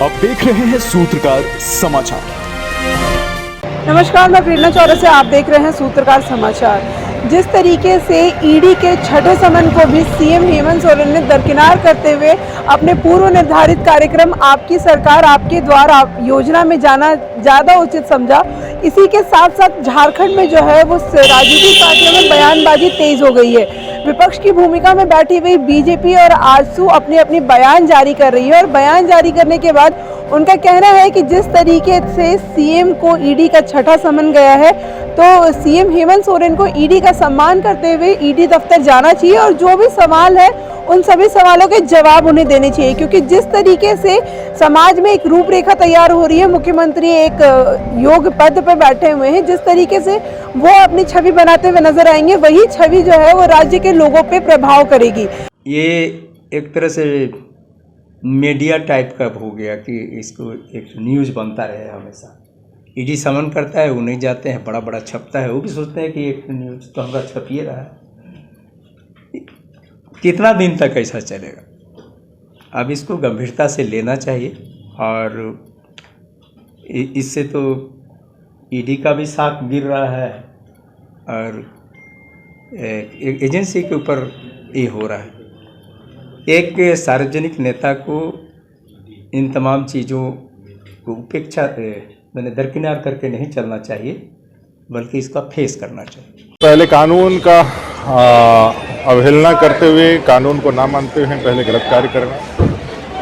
आप देख रहे हैं सूत्रकार समाचार। नमस्कार, मैं प्रेरणा चौरसिया, आप देख रहे हैं सूत्रकार समाचार। जिस तरीके से ईडी के छठे समन को भी सीएम हेमंत सोरेन ने दरकिनार करते हुए अपने पूर्व निर्धारित कार्यक्रम आपकी सरकार आपके द्वार योजना में जाना ज़्यादा उचित समझा, इसी के साथ साथ झारखंड में जो है वो राजनीतिक पार्टियों में बयानबाजी तेज हो गई है। विपक्ष की भूमिका में बैठी हुई बीजेपी और आजसू अपनी अपनी बयान जारी कर रही है और बयान जारी करने के बाद उनका कहना है कि जिस तरीके से सीएम को ईडी का छठा समन गया है तो सीएम हेमंत सोरेन को ईडी का सम्मान करते हुए ईडी दफ्तर जाना चाहिए और जो भी सवाल है उन सभी सवालों के जवाब उन्हें देने चाहिए, क्योंकि जिस तरीके से समाज में एक रूपरेखा तैयार हो रही है, मुख्यमंत्री एक योग पद पर बैठे हुए हैं, जिस तरीके से वो अपनी छवि बनाते हुए नजर आएंगे वही छवि जो है वो राज्य के लोगों पे प्रभाव करेगी। ये एक तरह से मीडिया टाइप का हो गया कि इसको एक न्यूज़ बनता रहे हमेशा। ईडी समन करता है, वो नहीं जाते हैं, बड़ा बड़ा छपता है, वो भी सोचते हैं कि एक न्यूज़ तो हमारा छपिए रहा है। कितना दिन तक ऐसा चलेगा? अब इसको गंभीरता से लेना चाहिए और इससे तो ईडी का भी साख गिर रहा है और एजेंसी के ऊपर ये हो रहा है। एक सार्वजनिक नेता को इन तमाम चीज़ों को उपेक्षा मैंने दरकिनार करके नहीं चलना चाहिए, बल्कि इसका फेस करना चाहिए। पहले कानून का अवहेलना करते हुए, कानून को ना मानते हुए पहले गलत कार्य करना,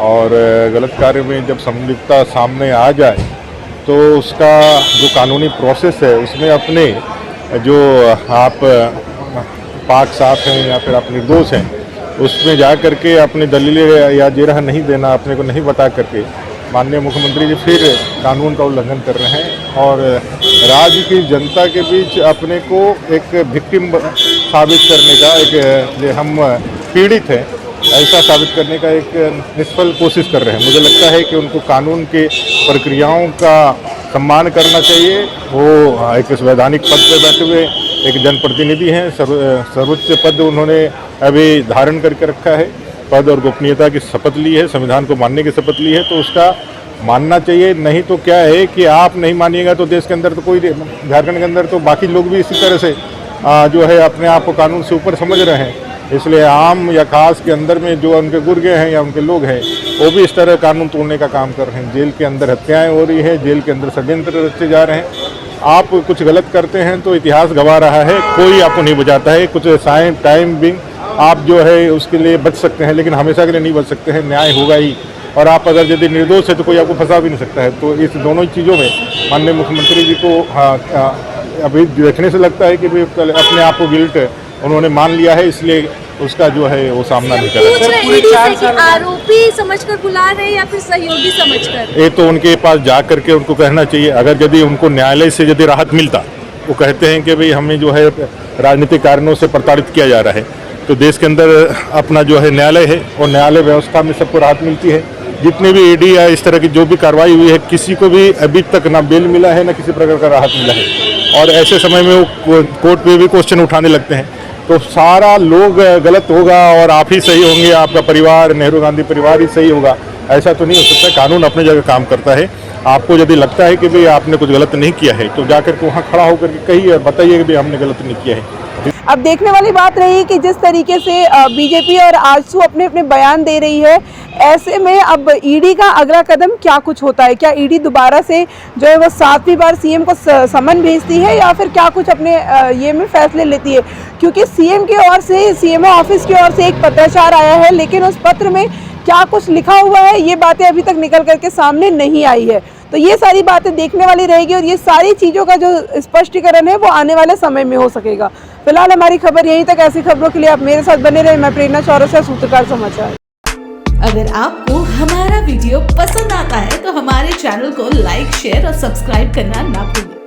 और गलत कार्य में जब संलिप्तता सामने आ जाए तो उसका जो कानूनी प्रोसेस है उसमें अपने जो आप पाक साफ हैं या फिर आप निर्दोष हैं उसमें जा करके अपनी दलीलें या जिरह नहीं देना, अपने को नहीं बता करके माननीय मुख्यमंत्री जी फिर कानून का उल्लंघन कर रहे हैं और राज्य की जनता के बीच अपने को एक विक्टिम साबित करने का, एक हम पीड़ित हैं ऐसा साबित करने का एक निष्फल कोशिश कर रहे हैं। मुझे लगता है कि उनको कानून के प्रक्रियाओं का सम्मान करना चाहिए। वो एक संवैधानिक पद पर बैठे हुए एक जनप्रतिनिधि हैं, सर्वोच्च पद उन्होंने अभी धारण करके रखा है, पद और गोपनीयता की शपथ ली है, संविधान को मानने की शपथ ली है, तो उसका मानना चाहिए। नहीं तो क्या है कि आप नहीं मानिएगा तो देश के अंदर तो कोई, झारखंड के अंदर तो बाकी लोग भी इसी तरह से जो है अपने आप को कानून से ऊपर समझ रहे हैं। इसलिए आम या खास के अंदर में जो उनके गुर्गे हैं या उनके लोग हैं वो भी इस तरह कानून तोड़ने का काम कर रहे हैं। जेल के अंदर हत्याएं हो रही है, जेल के अंदर षड्यंत्र रचे जा रहे हैं। आप कुछ गलत करते हैं तो इतिहास गवा रहा है, कोई आपको नहीं बचाता है। कुछ टाइम बिंग आप जो है उसके लिए बच सकते हैं, लेकिन हमेशा के लिए नहीं बच सकते हैं। न्याय होगा ही, और आप अगर यदि निर्दोष है तो कोई आपको फंसा भी नहीं सकता है। तो इस दोनों चीज़ों में माननीय मुख्यमंत्री जी को अभी देखने से लगता है कि भी अपने आप को गिल्ट उन्होंने मान लिया है, इसलिए उसका जो है वो सामना नहीं कर रहा है। आरोपी समझकर बुला रहे हैं या फिर सहयोगी समझकर? ये तो उनके पास जा करके उनको कहना चाहिए। अगर यदि उनको न्यायालय से यदि राहत मिलता, वो कहते हैं कि भाई हमें जो है राजनीतिक कारणों से प्रताड़ित किया जा रहा है, तो देश के अंदर अपना जो है न्यायालय है और न्यायालय व्यवस्था में सबको राहत मिलती है। जितने भी ईडी या इस तरह की जो भी कार्रवाई हुई है, किसी को भी अभी तक ना बेल मिला है ना किसी प्रकार का राहत मिला है, और ऐसे समय में वो कोर्ट में भी क्वेश्चन उठाने लगते हैं। तो सारा लोग गलत होगा और आप ही सही होंगे, आपका परिवार, नेहरू गांधी परिवार ही सही होगा, ऐसा तो नहीं हो सकता। कानून अपने जगह काम करता है। आपको यदि लगता है कि भाई आपने कुछ गलत नहीं किया है तो जाकर के वहाँ खड़ा होकर के कहिए, बताइए कि भाई हमने गलत नहीं किया है। अब देखने वाली बात रही कि जिस तरीके से बीजेपी और आजसू अपने अपने बयान दे रही है, ऐसे में अब ईडी का अगला कदम क्या कुछ होता है? क्या ईडी दोबारा से जो है वो 7वीं बार सीएम को समन भेजती है या फिर क्या कुछ अपने ये में फैसले लेती है? क्योंकि सीएम की ओर से, सीएमओ ऑफिस की ओर से एक पत्राचार आया है, लेकिन उस पत्र में क्या कुछ लिखा हुआ है ये बातें अभी तक निकल करके सामने नहीं आई है। तो ये सारी बातें देखने वाली रहेगी और ये सारी चीज़ों का जो स्पष्टीकरण है वो आने वाले समय में हो सकेगा। फिलहाल हमारी खबर यहीं तक। ऐसी खबरों के लिए आप मेरे साथ बने रहे। मैं प्रेरणा चौरसिया, सूत्रकार समाचार। अगर आपको हमारा वीडियो पसंद आता है तो हमारे चैनल को लाइक, शेयर और सब्सक्राइब करना ना भूलें।